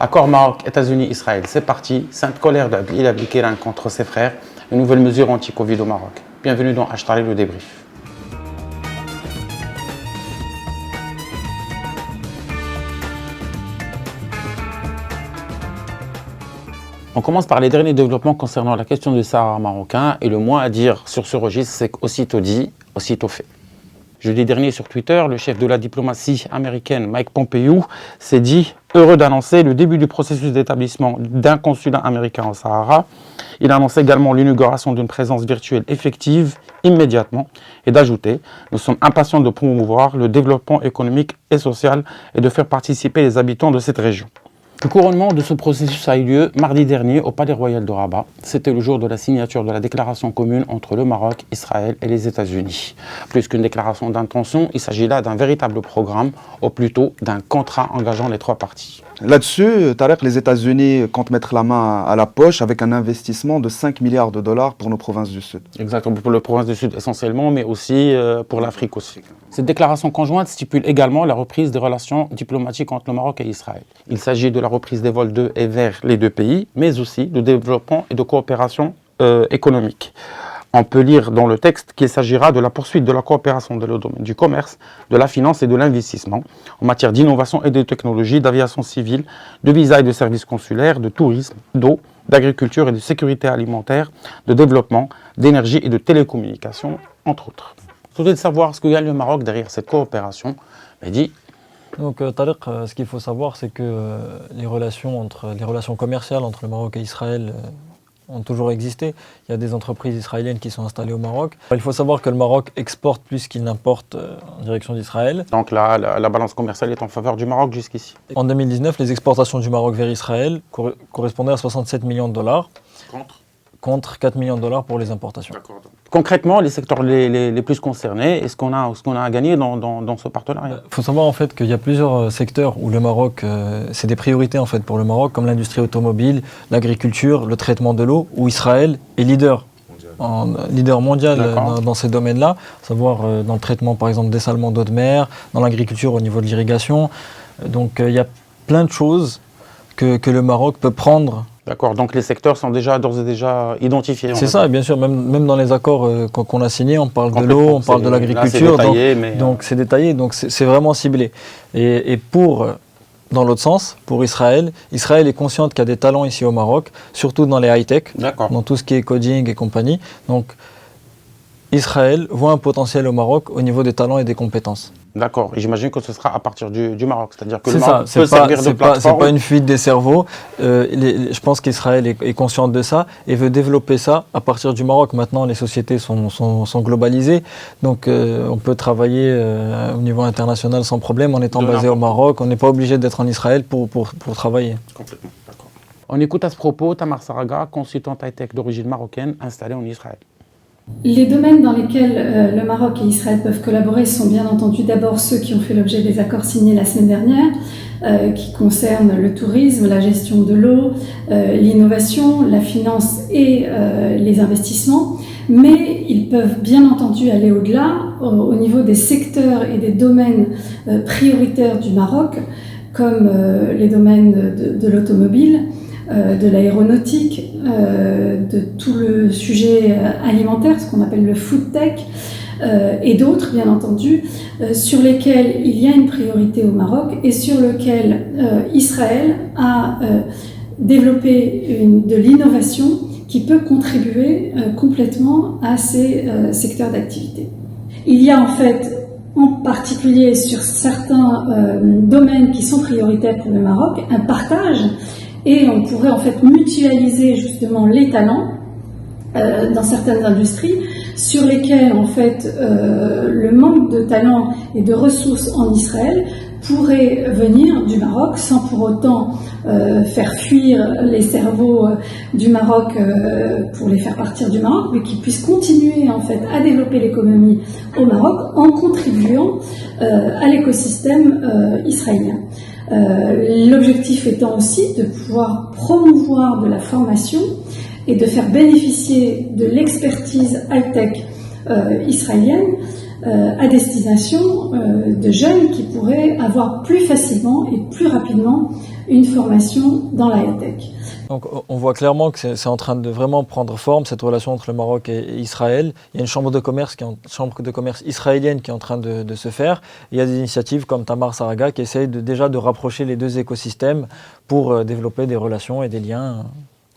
Accord Maroc, États-Unis, Israël, c'est parti. Sainte colère d'Abdel Abdelkiran contre ses frères. Une nouvelle mesure anti-Covid au Maroc. Bienvenue dans H-Tari, le débrief. On commence par les derniers développements concernant la question du Sahara marocain. Et le moins à dire sur ce registre, c'est qu'aussitôt dit, aussitôt fait. Jeudi dernier sur Twitter, le chef de la diplomatie américaine, Mike Pompeo, s'est dit heureux d'annoncer le début du processus d'établissement d'un consulat américain au Sahara. Il annonce également l'inauguration d'une présence virtuelle effective immédiatement et d'ajouter « Nous sommes impatients de promouvoir le développement économique et social et de faire participer les habitants de cette région ». Le couronnement de ce processus a eu lieu mardi dernier au Palais Royal de Rabat. C'était le jour de la signature de la déclaration commune entre le Maroc, Israël et les États-Unis. Plus qu'une déclaration d'intention, il s'agit là d'un véritable programme, ou plutôt d'un contrat engageant les trois parties. Là-dessus, Tarek, les États-Unis comptent mettre la main à la poche avec un investissement de 5 milliards de dollars pour nos provinces du Sud. Exactement, pour les provinces du Sud essentiellement, mais aussi pour l'Afrique aussi. Cette déclaration conjointe stipule également la reprise des relations diplomatiques entre le Maroc et Israël. Il s'agit de la reprise des vols de et vers les deux pays, mais aussi de développement et de coopération économique. On peut lire dans le texte qu'il s'agira de la poursuite de la coopération dans le domaine du commerce, de la finance et de l'investissement, en matière d'innovation et de technologie, d'aviation civile, de visa et de services consulaires, de tourisme, d'eau, d'agriculture et de sécurité alimentaire, de développement, d'énergie et de télécommunications, entre autres. Je voudrais savoir ce que gagne le Maroc derrière cette coopération. Mehdi. Donc Tarek, ce qu'il faut savoir, c'est que les relations commerciales entre le Maroc et Israël ont toujours existé. Il y a des entreprises israéliennes qui sont installées au Maroc. Il faut savoir que le Maroc exporte plus qu'il n'importe en direction d'Israël. Donc là, la balance commerciale est en faveur du Maroc jusqu'ici. En 2019, les exportations du Maroc vers Israël correspondaient à 67 millions de dollars. Contre 4 millions de dollars pour les importations. Concrètement, les secteurs les plus concernés, est-ce qu'on a à gagner dans ce partenariat? Il faut savoir en fait qu'il y a plusieurs secteurs où le Maroc, c'est des priorités en fait pour le Maroc, comme l'industrie automobile, l'agriculture, le traitement de l'eau, où Israël est leader mondial dans ces domaines-là, à savoir dans le traitement par exemple des dessalement d'eau de mer, dans l'agriculture au niveau de l'irrigation. Donc il y a plein de choses que le Maroc peut prendre. D'accord, donc les secteurs sont d'ores et déjà identifiés. C'est ça, bien sûr, même dans les accords qu'on a signés, on parle de l'eau, on parle de l'agriculture, donc c'est détaillé, donc c'est vraiment ciblé. Et dans l'autre sens, pour Israël est consciente qu'il y a des talents ici au Maroc, surtout dans les high-tech, dans tout ce qui est coding et compagnie. Donc Israël voit un potentiel au Maroc au niveau des talents et des compétences. D'accord, et j'imagine que ce sera à partir du Maroc, c'est-à-dire que le Maroc peut servir de plateforme. C'est pas une fuite des cerveaux, je pense qu'Israël est consciente de ça et veut développer ça à partir du Maroc. Maintenant, les sociétés sont globalisées, donc on peut travailler au niveau international sans problème en étant basé au Maroc. On n'est pas obligé d'être en Israël pour travailler. Complètement, d'accord. On écoute à ce propos Tamar Saraga, consultante high-tech d'origine marocaine installée en Israël. Les domaines dans lesquels le Maroc et Israël peuvent collaborer sont bien entendu d'abord ceux qui ont fait l'objet des accords signés la semaine dernière, qui concernent le tourisme, la gestion de l'eau, l'innovation, la finance et les investissements. Mais ils peuvent bien entendu aller au-delà, au niveau des secteurs et des domaines prioritaires du Maroc, comme les domaines de l'automobile, de l'aéronautique, de tout le sujet alimentaire, ce qu'on appelle le food tech, et d'autres, bien entendu, sur lesquels il y a une priorité au Maroc et sur lesquels Israël a développé de l'innovation qui peut contribuer complètement à ces secteurs d'activité. Il y a en fait, en particulier sur certains domaines qui sont prioritaires pour le Maroc, un partage. Et on pourrait en fait mutualiser justement les talents dans certaines industries sur lesquelles en fait le manque de talents et de ressources en Israël pourrait venir du Maroc sans pour autant faire fuir les cerveaux du Maroc pour les faire partir du Maroc, mais qui puissent continuer en fait à développer l'économie au Maroc en contribuant à l'écosystème israélien. L'objectif étant aussi de pouvoir promouvoir de la formation et de faire bénéficier de l'expertise high-tech israélienne à destination de jeunes qui pourraient avoir plus facilement et plus rapidement une formation dans la high-tech. Donc on voit clairement que c'est en train de vraiment prendre forme, cette relation entre le Maroc et Israël. Il y a une chambre de commerce israélienne qui est en train de se faire. Il y a des initiatives comme Tamar Saraga qui essayent déjà de rapprocher les deux écosystèmes pour développer des relations et des liens.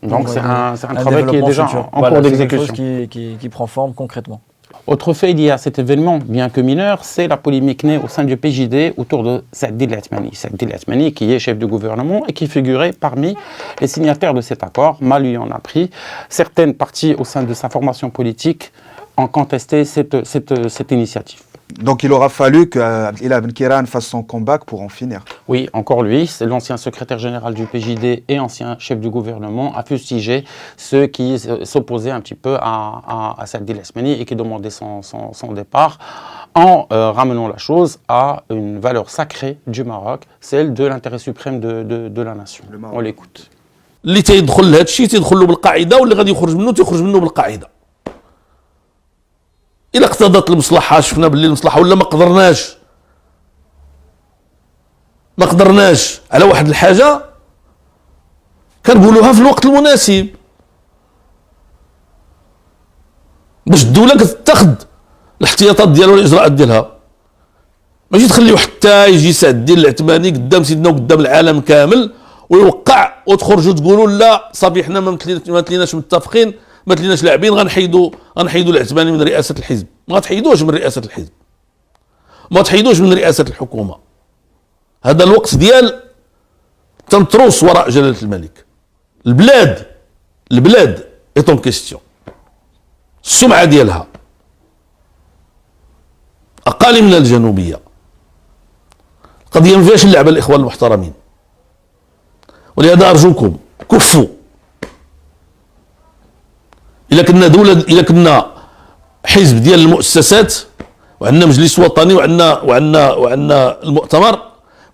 Donc c'est un travail qui est déjà en cours d'exécution. C'est quelque chose qui prend forme concrètement. Autre fait lié à cet événement, bien que mineur, c'est la polémique née au sein du PJD autour de Saad El Athmani. Saad El Athmani qui est chef du gouvernement et qui figurait parmi les signataires de cet accord. Mal lui en a pris. Certaines parties au sein de sa formation politique ont contesté cette initiative. Donc il aura fallu qu'Ila Ben Kiran fasse son comeback pour en finir. Oui, encore lui, c'est l'ancien secrétaire général du PJD et ancien chef du gouvernement, a fustigé ceux qui s'opposaient un petit peu à Saad El Athmani et qui demandaient son départ, en ramenant la chose à une valeur sacrée du Maroc, celle de l'intérêt suprême de la nation. On l'écoute. اللي تيدخل لهذا الشيء تيدخل له بالقاعده واللي غادي يخرج منه تيخرج منه بالقاعده. إلا اقتضت المصلحة شفنا باللي المصلحة ولا ما قدرناش على واحد الحاجة كنقولوها في الوقت المناسب باش الدولة كتتخذ الاحتياطات ديالها والإجراءات ديالها. ماشي تخليو حتى يجي سعد الدين العثماني قدام سيدنا وقدام العالم كامل ويوقع وتخرجوا تقولوا لا صافي حنا ما تليناش متفقين ما تليناش لاعبين غنحيدوا العثماني من رئاسة الحزب. ما تحيدوش من رئاسة الحزب ما تحيدوش من رئاسة الحكومة. هذا الوقت ديال تنتروس وراء جلالة الملك. البلاد ايتون كيستيون السمعة ديالها أقاليم من الجنوبية. القضية ما فيهاش اللعبة الإخوان المحترمين ولهذا أرجوكم كفوا. إلا كنا دولة إلا كنا حزب ديال المؤسسات وعندنا مجلس وطني وعندنا المؤتمر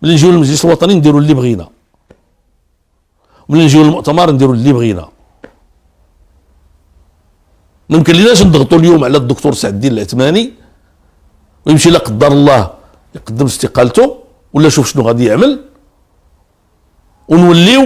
ملي نجيو للمجلس الوطني نديروا اللي بغينا وملي نجيو للمؤتمر نديروا اللي بغينا. ما يمكن ليناش نضغطوا اليوم على الدكتور سعد الدين العثماني ويمشي لا قدر الله يقدم استقالته ولا شوف شنو غادي يعمل ونوليو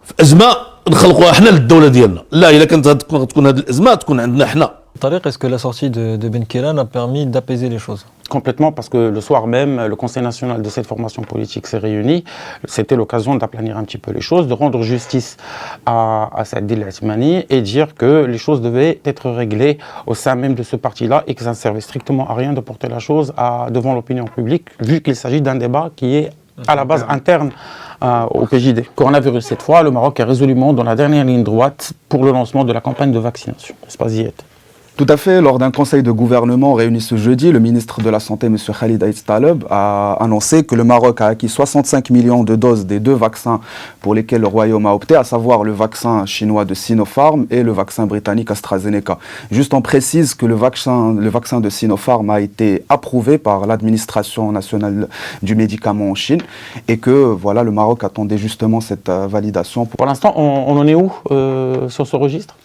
في أزمة نخلقوها حنا للدولة ديالنا. لا إلا كانت تكون هذه الأزمة تكون عندنا حنا. Tariq, est-ce que la sortie de Ben Kiran a permis d'apaiser les choses? Complètement, parce que le soir même, le Conseil national de cette formation politique s'est réuni. C'était l'occasion d'aplanir un petit peu les choses, de rendre justice à Saad El Athmani et dire que les choses devaient être réglées au sein même de ce parti-là et que ça ne servait strictement à rien de porter la chose devant l'opinion publique, vu qu'il s'agit d'un débat qui est à la base interne au PJD. Coronavirus cette fois, le Maroc est résolument dans la dernière ligne droite pour le lancement de la campagne de vaccination. N'est-ce pas, Zied? Tout à fait. Lors d'un conseil de gouvernement réuni ce jeudi, le ministre de la Santé, M. Khalid Aït Taleb, a annoncé que le Maroc a acquis 65 millions de doses des deux vaccins pour lesquels le Royaume a opté, à savoir le vaccin chinois de Sinopharm et le vaccin britannique AstraZeneca. Juste on précise que le vaccin de Sinopharm a été approuvé par l'administration nationale du médicament en Chine et que voilà, le Maroc attendait justement cette validation. Pour l'instant, on en est où sur ce registre?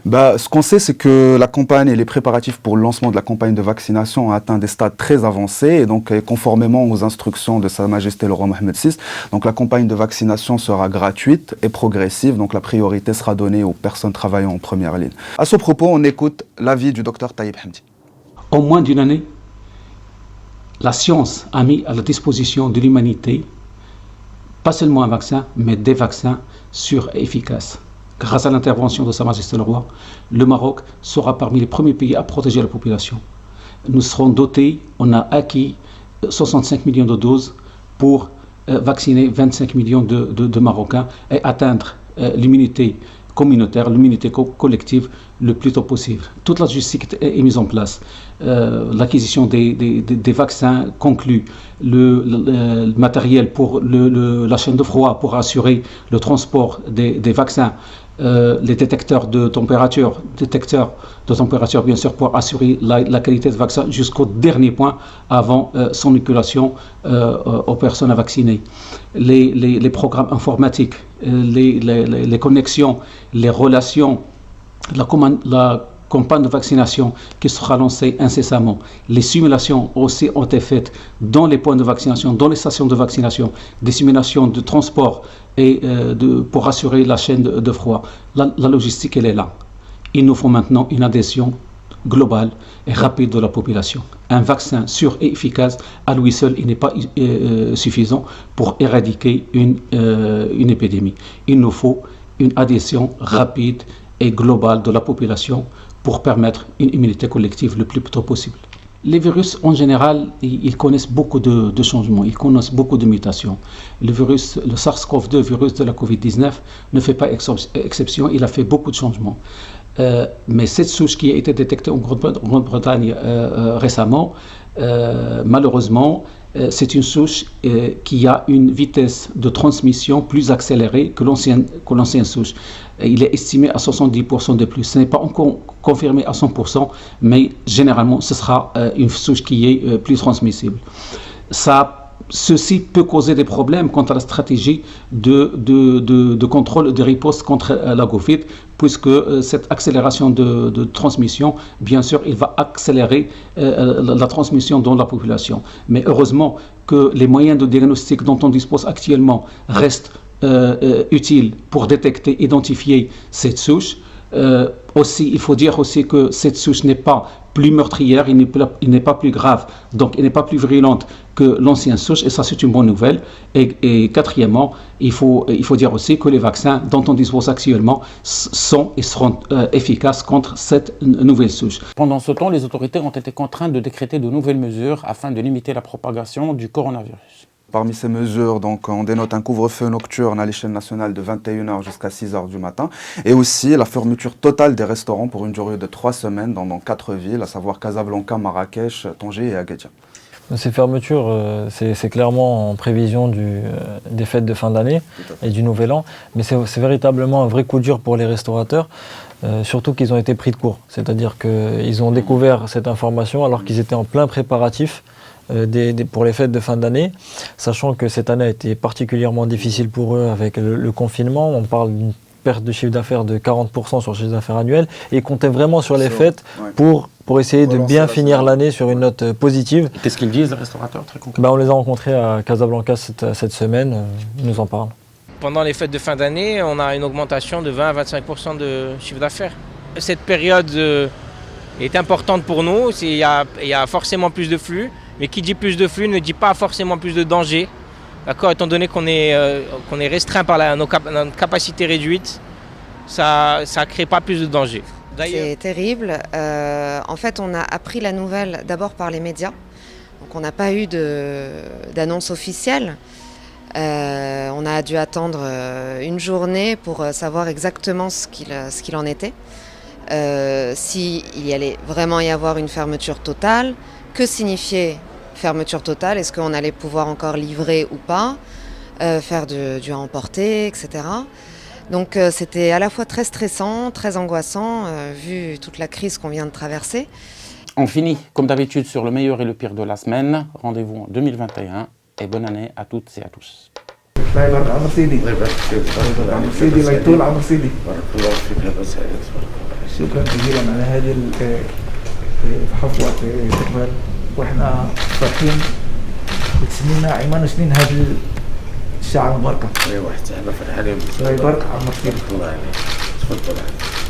Ce qu'on sait, c'est que la campagne et les préparatifs pour le lancement de la campagne de vaccination ont atteint des stades très avancés et donc conformément aux instructions de Sa Majesté le Roi Mohammed VI, donc la campagne de vaccination sera gratuite et progressive, donc la priorité sera donnée aux personnes travaillant en première ligne. À ce propos, on écoute l'avis du docteur Taïb Hamdi. En moins d'une année, la science a mis à la disposition de l'humanité pas seulement un vaccin, mais des vaccins sûrs et efficaces. Grâce à l'intervention de Sa Majesté le Roi, le Maroc sera parmi les premiers pays à protéger la population. Nous serons dotés, on a acquis 65 millions de doses pour vacciner 25 millions de Marocains et atteindre l'immunité communautaire, l'immunité collective le plus tôt possible. Toute la logistique est mise en place. L'acquisition des vaccins conclut, le matériel pour la chaîne de froid pour assurer le transport des vaccins, les détecteurs de température bien sûr pour assurer la qualité de vaccin jusqu'au dernier point avant son inoculation aux personnes à vacciner. Les programmes informatiques, les connexions, les relations, la campagne de vaccination qui sera lancée incessamment. Les simulations aussi ont été faites dans les points de vaccination, dans les stations de vaccination, des simulations de transport et pour assurer la chaîne de froid. La logistique, elle est là. Il nous faut maintenant une adhésion globale et rapide de la population. Un vaccin sûr et efficace, à lui seul, il n'est pas suffisant pour éradiquer une épidémie. Il nous faut une adhésion rapide et globale de la population pour permettre une immunité collective le plus tôt possible. Les virus, en général, ils connaissent beaucoup de changements, ils connaissent beaucoup de mutations. Le SARS-CoV-2, virus de la COVID-19, ne fait pas exception, il a fait beaucoup de changements. Mais cette souche qui a été détectée en Grande-Bretagne récemment, malheureusement, c'est une souche qui a une vitesse de transmission plus accélérée que l'ancienne souche. Il est estimé à 70% de plus. Ce n'est pas encore confirmé à 100%, mais généralement, ce sera une souche qui est plus transmissible. Ceci peut causer des problèmes quant à la stratégie de contrôle de riposte contre la Covid, puisque cette accélération de transmission, bien sûr, il va accélérer la transmission dans la population. Mais heureusement que les moyens de diagnostic dont on dispose actuellement restent utiles pour détecter, identifier cette souche. Aussi, il faut dire aussi que cette souche n'est pas plus meurtrière, il n'est pas plus grave, donc il n'est pas plus virulente que l'ancienne souche, et ça c'est une bonne nouvelle. Et quatrièmement, il faut dire aussi que les vaccins dont on dispose actuellement sont et seront efficaces contre cette nouvelle souche. Pendant ce temps, les autorités ont été contraintes de décréter de nouvelles mesures afin de limiter la propagation du coronavirus. Parmi ces mesures, donc, on dénote un couvre-feu nocturne à l'échelle nationale de 21h jusqu'à 6h du matin, et aussi la fermeture totale des restaurants pour une durée de 3 semaines dans 4 villes, à savoir Casablanca, Marrakech, Tanger et Agadir. Ces fermetures, c'est clairement en prévision des fêtes de fin d'année et du Nouvel An, mais c'est véritablement un vrai coup dur pour les restaurateurs, surtout qu'ils ont été pris de court. C'est-à-dire qu'ils ont découvert cette information alors qu'ils étaient en plein préparatif pour les fêtes de fin d'année, sachant que cette année a été particulièrement difficile pour eux avec le confinement. On parle d'une perte de chiffre d'affaires de 40% sur le chiffre d'affaires annuel, et ils comptaient vraiment sur les fêtes pour essayer de bien finir l'année sur une note positive. Qu'est-ce qu'ils disent, les restaurateurs, très concrètement? On les a rencontrés à Casablanca cette semaine, ils nous en parlent. Pendant les fêtes de fin d'année, on a une augmentation de 20 à 25% de chiffre d'affaires. Cette période est importante pour nous, il y a forcément plus de flux. Mais qui dit plus de flux ne dit pas forcément plus de danger. D'accord, étant donné qu'on est restreint par notre capacité réduite, ça ne crée pas plus de danger. C'est terrible. En fait, on a appris la nouvelle d'abord par les médias. Donc on n'a pas eu d'annonce officielle. On a dû attendre une journée pour savoir exactement ce qu'il en était. S'il y allait vraiment y avoir une fermeture totale. Que signifiait fermeture totale? Est-ce qu'on allait pouvoir encore livrer ou pas, faire du à emporter, etc. Donc c'était à la fois très stressant, très angoissant, vu toute la crise qu'on vient de traverser. On finit, comme d'habitude, sur le meilleur et le pire de la semaine. Rendez-vous en 2021 et bonne année à toutes et à tous. حفوة استقبال واحنا فرحين وتسنينا عمان سنين هذه الساعة المباركة. ايوه احنا فرحانين. الله يبارك عمرك. الله يعينك. تفضل.